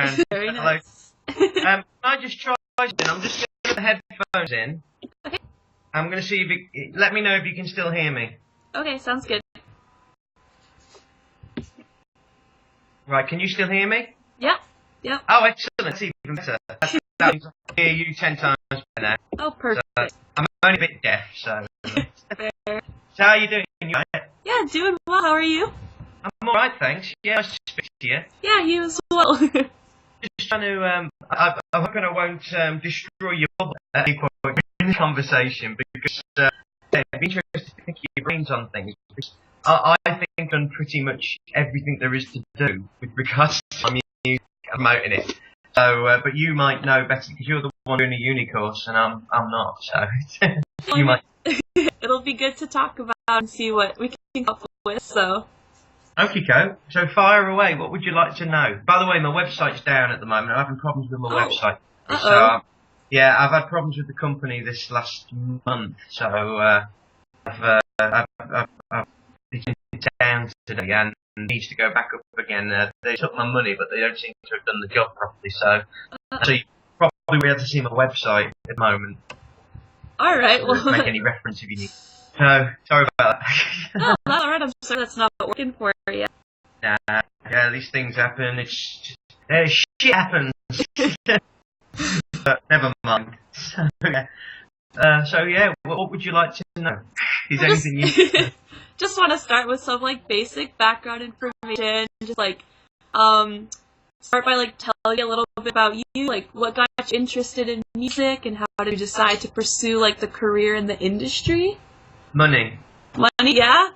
around. Very Hello. nice. Can I just try something? I'm just going to put the headphones in. Okay. I'm going to see if let me know if you can still hear me. Okay, sounds good. Right, can you still hear me? Yep. Yep. Oh, excellent. That's even better. I can hear you 10 times better now. Oh, perfect. I'm only a bit deaf, so. Fair. So how are you doing? You all right? Yeah, doing well. How are you? I'm alright, thanks. Yeah, nice to speak to you. Yeah, you as well. Just trying to, I'm hoping I won't destroy your bubble at any point in the conversation, because it'd be interesting to pick your brains on things. Because I think I've done pretty much everything there is to do with regards to my music and promoting it. So, but you might know better because you're the one doing a uni course, and I'm not. So you might. It'll be good to talk about and see what we can come up with. So. Okay, so fire away. What would you like to know? By the way, my website's down at the moment. I'm having problems with my website. Uh-oh. So, yeah, I've had problems with the company this last month. So, I've it's down today and needs to go back up again. They took my money, but they don't seem to have done the job properly. So you probably will be able to see my website at the moment. All right. Well, make any reference if you need. So, sorry about that. No, all right. I'm sorry that's not working for you. Yeah, these things happen. It's shit happens. But never mind. So yeah, what would you like to know? Is there anything you? Just want to start with some basic background information. Just start by telling you a little bit about you, what got you interested in music, and how did you decide to pursue the career in the industry? Money. Money, yeah.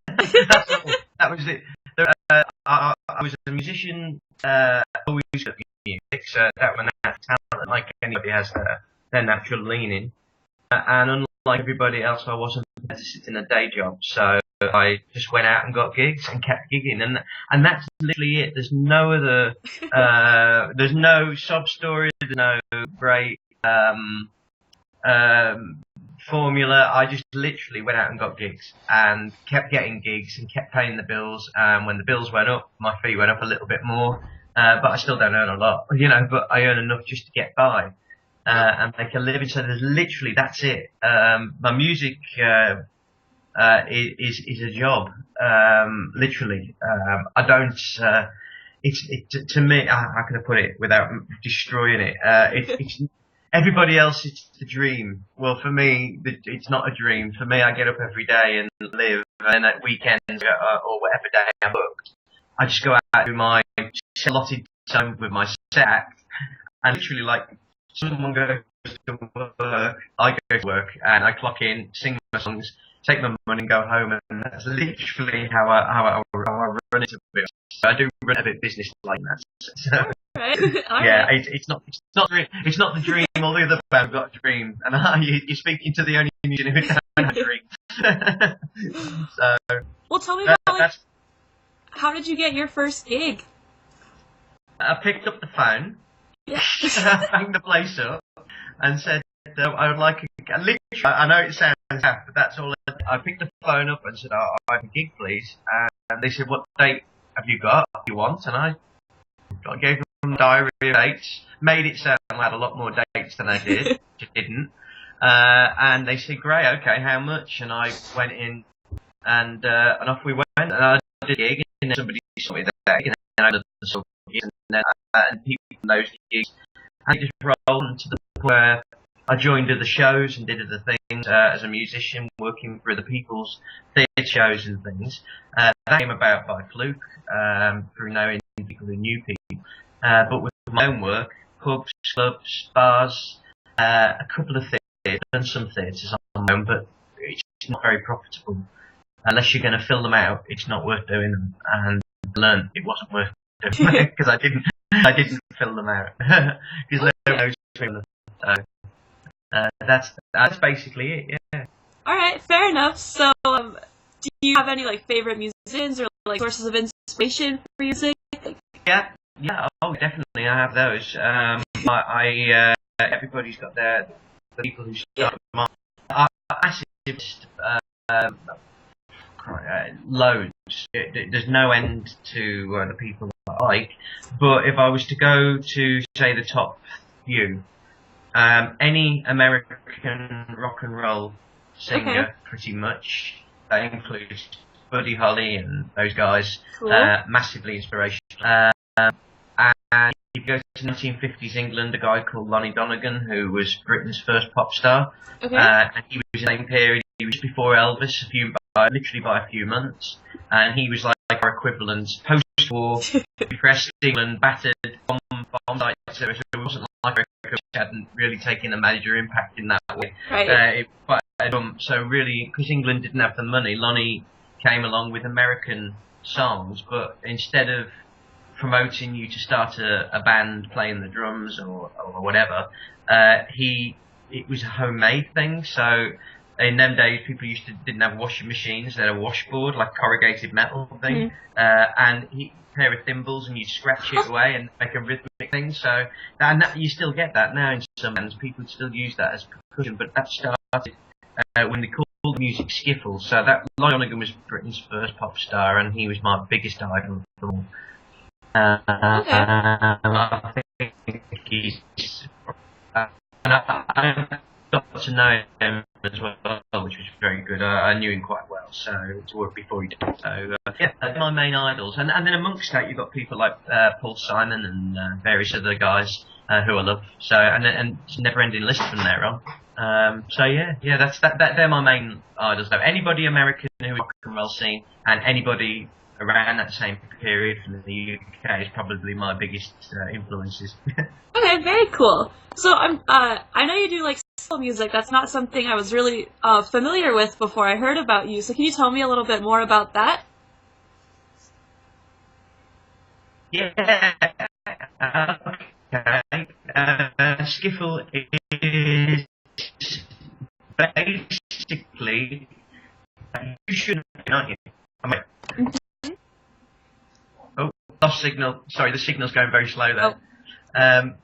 That was it. I was a musician. Always got music, so that was a talent. Like anybody has their natural leaning, and unlike everybody else, I wasn't prepared to sit in a day job. So I just went out and got gigs and kept gigging, and that's literally it. There's no other. There's no sob story. There's no great formula. I just literally went out and got gigs and kept getting gigs and kept paying the bills. When the bills went up, my fee went up a little bit more, but I still don't earn a lot, but I earn enough just to get by and make a living. So there's literally, that's it. My music is a job, literally. I don't. To me, how can I put it without destroying it? It's everybody else, it's the dream. Well, for me, it's not a dream. For me, I get up every day and live, and at weekends or whatever day I'm booked, I just go out with my allotted time with my set act, and literally, someone goes to work, I go to work, and I clock in, sing my songs, take my money, and go home, and that's literally how I run it a bit. So I do run a bit business like that. So, Right. yeah, right. It's not the dream. All the other bands got a dream, and you're speaking to the only musician who doesn't have a dream. So, well, tell me about how did you get your first gig? I picked up the phone, yeah. rang the place up, and said I would like literally. I know it sounds half, but that's all. I picked the phone up and said, I have a gig, please. And they said, what date have you got? You want? And I gave them a diary of dates, made it sound like I had a lot more dates than I did, which I didn't. And they said, great, okay, how much? And I went in, and off we went. And I did a gig, and then somebody saw me there, and then I did the sort of gigs, and people in those gigs, and it just rolled to the point where I joined other shows and did other things as a musician, working for other people's theatre shows and things. That came about by fluke, through knowing people who knew people. But with my own work, pubs, clubs, bars, a couple of theatres, done some theatres on my own, but it's not very profitable. Unless you're going to fill them out, it's not worth doing them. And I learned it wasn't worth doing because I didn't fill them out because there were no so. That's basically it, yeah. Alright, fair enough. So, do you have any, favorite musicians or, sources of inspiration for music? Yeah, oh, definitely, I have those. Everybody's got the people who start them off. Loads. There's no end to the people. like. But if I was to go to, say, the top few, any American rock and roll singer, pretty much, that includes Buddy Holly and those guys, Cool. massively inspirational. And if you go to 1950s England, a guy called Lonnie Donegan, who was Britain's first pop star, Okay. and he was in the same period. He was before Elvis, literally by a few months, and he was like our equivalent post-war, depressed England, battered, bomb sites. So it wasn't like which hadn't really taken a major impact in that way. Right. So really, because England didn't have the money, Lonnie came along with American songs, but instead of promoting you to start a band playing the drums or whatever, it was a homemade thing. So in them days, people didn't have washing machines; they had a washboard, like corrugated metal thing, and a pair of thimbles, and you scratch it away and make a rhythmic thing. So you still get that now in some bands. People still use that as percussion, but that started when they called the music skiffle. So that Lonnie Donegan was Britain's first pop star, and he was my biggest idol of them all. I think he's. And I got to know him as well, which was very good. I knew him quite well, so to work before he died. So yeah, they're my main idols. And then amongst that, you've got people like Paul Simon and various other guys who I love. So and it's a never-ending list from there on. So yeah, that's that. They're my main idols. So anybody American who is rock and roll scene, and anybody around that same period from the UK is probably my biggest influences. Okay, very cool. So I know you do like soul music. That's not something I was really familiar with before I heard about you. So can you tell me a little bit more about that? Yeah. Okay. Skiffle is basically you shouldn't, aren't you? I mean, lost signal. Sorry, the signal's going very slow there.